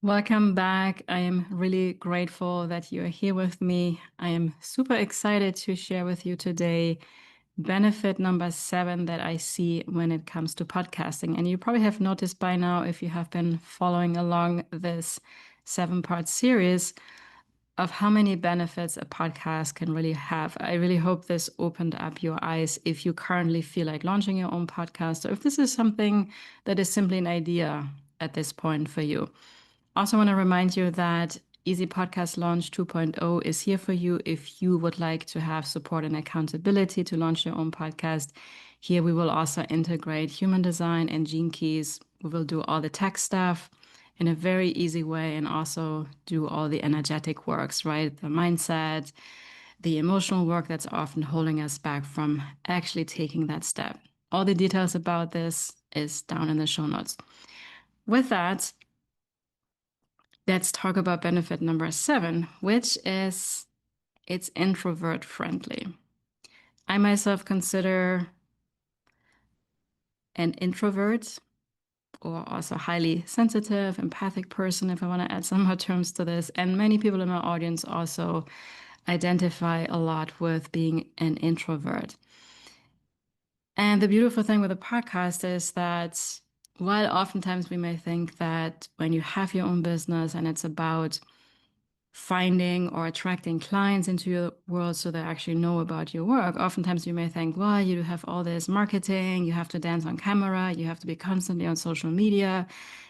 Welcome back. I am really grateful that you're here with me. I am super excited to share with you today benefit number 7 that I see when it comes to podcasting. And you probably have noticed by now, if you have been following along this 7-part series, of how many benefits a podcast can really have. I really hope this opened up your eyes if you currently feel like launching your own podcast, or if this is something that is simply an idea at this point for you. Also want to remind you that Easy Podcast Launch 2.0 is here for you if you would like to have support and accountability to launch your own podcast. Here we will also integrate human design and gene keys. We will do all the tech stuff in a very easy way and also do all the energetic works, right? The mindset, the emotional work that's often holding us back from actually taking that step. All the details about this is down in the show notes. With that, let's talk about benefit number 7, which is it's introvert friendly. I myself consider an introvert or also highly sensitive, empathic person, if I want to add some more terms to this. And many people in my audience also identify a lot with being an introvert. And the beautiful thing with a podcast is that while oftentimes we may think that when you have your own business and it's about finding or attracting clients into your world so they actually know about your work, oftentimes you may think, well, you have all this marketing, you have to dance on camera, you have to be constantly on social media,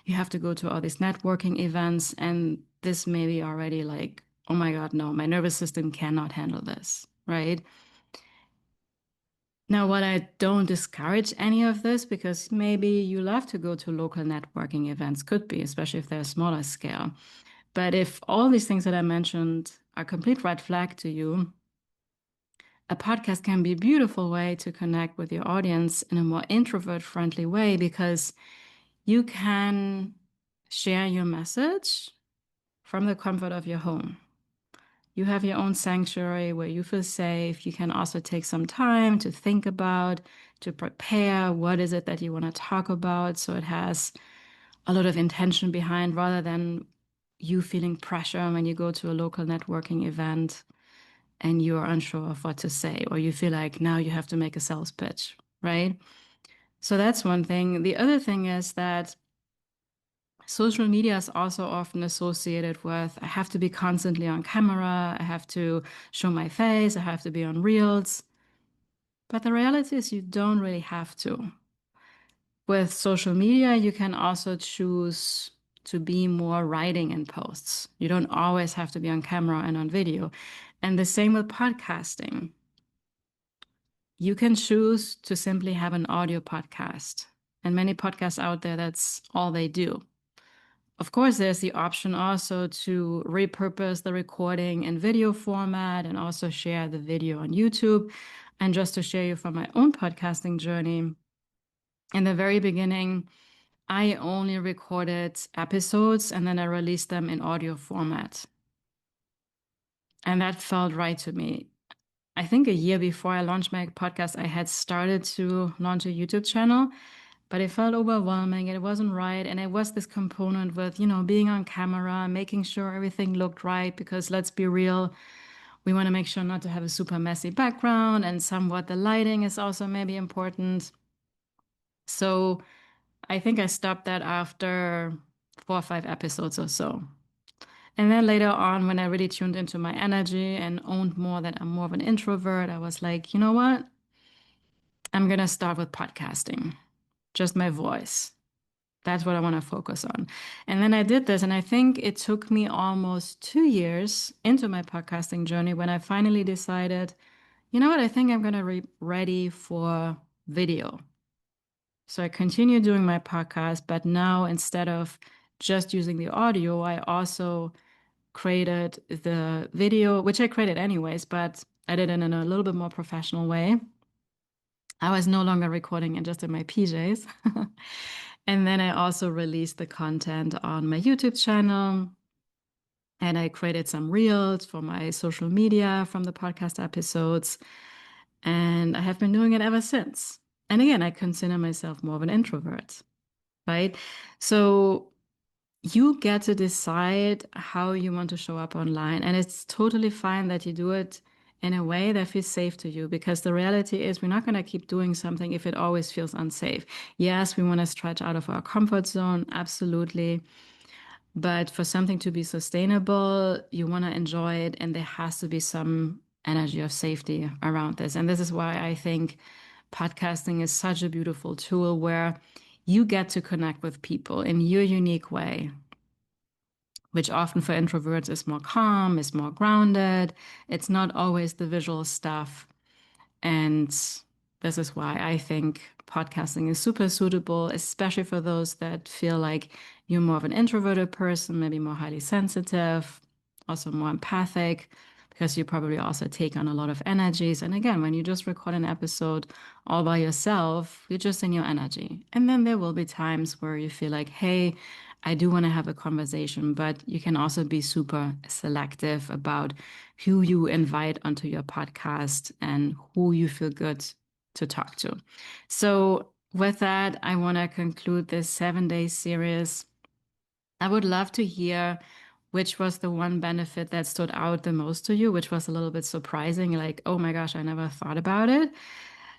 you have to go to all these networking events. And this may be already like, oh my God, no, my nervous system cannot handle this, right? Now, what I don't discourage any of this because maybe you love to go to local networking events, could be, especially if they're smaller scale. But if all these things that I mentioned are complete red flag to you, a podcast can be a beautiful way to connect with your audience in a more introvert friendly way because you can share your message from the comfort of your home. You have your own sanctuary where you feel safe. You can also take some time to think about, to prepare what is it that you want to talk about. So it has a lot of intention behind rather than you feeling pressure when you go to a local networking event and you're unsure of what to say, or you feel like now you have to make a sales pitch, right? So that's one thing. The other thing is that social media is also often associated with I have to be constantly on camera, I have to show my face, I have to be on reels. But the reality is you don't really have to. With social media, you can also choose to be more writing in posts. You don't always have to be on camera and on video. And the same with podcasting. You can choose to simply have an audio podcast. And many podcasts out there, that's all they do. Of course, there's the option also to repurpose the recording in video format and also share the video on YouTube. And just to share you from my own podcasting journey, in the very beginning, I only recorded episodes and then I released them in audio format. And that felt right to me. I think a year before I launched my podcast, I had started to launch a YouTube channel, but it felt overwhelming and it wasn't right. And it was this component with, being on camera, making sure everything looked right, because let's be real, we want to make sure not to have a super messy background and somewhat the lighting is also maybe important. So I think I stopped that after 4 or 5 episodes or so. And then later on, when I really tuned into my energy and owned more that I'm more of an introvert, I was like, you know what? I'm going to start with podcasting, just my voice. That's what I want to focus on. And then I did this, and I think it took me almost 2 years into my podcasting journey when I finally decided, you know what? I think I'm going to be ready for video. So I continue doing my podcast, but now instead of just using the audio, I also created the video, which I created anyways, but I did it in a little bit more professional way. I was no longer recording it just in my PJs. And then I also released the content on my YouTube channel. And I created some reels for my social media from the podcast episodes. And I have been doing it ever since. And again, I consider myself more of an introvert, right? So you get to decide how you want to show up online. And it's totally fine that you do it in a way that feels safe to you, because the reality is we're not going to keep doing something if it always feels unsafe. Yes, we want to stretch out of our comfort zone, absolutely. But for something to be sustainable, you want to enjoy it, and there has to be some energy of safety around this. And this is why I think podcasting is such a beautiful tool where you get to connect with people in your unique way, which often for introverts is more calm, is more grounded. It's not always the visual stuff. And this is why I think podcasting is super suitable, especially for those that feel like you're more of an introverted person, maybe more highly sensitive, also more empathic, because you probably also take on a lot of energies. And again, when you just record an episode all by yourself, you're just in your energy. And then there will be times where you feel like, hey, I do want to have a conversation, but you can also be super selective about who you invite onto your podcast and who you feel good to talk to. So, with that, I want to conclude this 7 day series. I would love to hear which was the one benefit that stood out the most to you, which was a little bit surprising, like, oh my gosh, I never thought about it.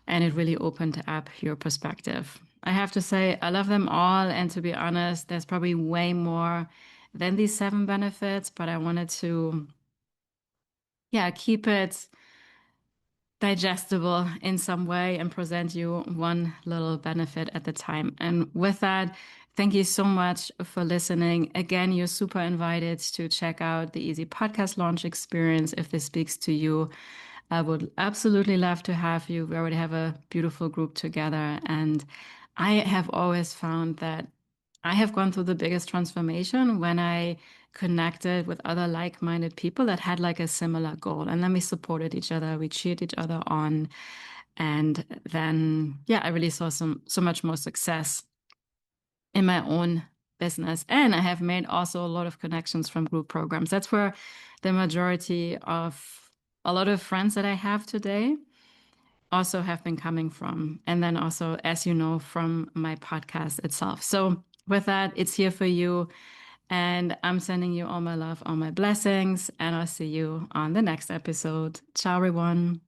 And it really opened up your perspective. I have to say, I love them all. And to be honest, there's probably way more than these 7 benefits, but I wanted to, yeah, keep it digestible in some way and present you one little benefit at the time. And with that, thank you so much for listening. Again, you're super invited to check out the Easy Podcast Launch experience if this speaks to you. I would absolutely love to have you. We already have a beautiful group together. And I have always found that I have gone through the biggest transformation when I connected with other like-minded people that had like a similar goal. And then we supported each other, we cheered each other on. And then, yeah, I really saw so much more success in my own business. And I have made also a lot of connections from group programs. That's where the majority of a lot of friends that I have today also have been coming from. And then also, as you know, from my podcast itself. So with that, it's here for you. And I'm sending you all my love, all my blessings. And I'll see you on the next episode. Ciao, everyone.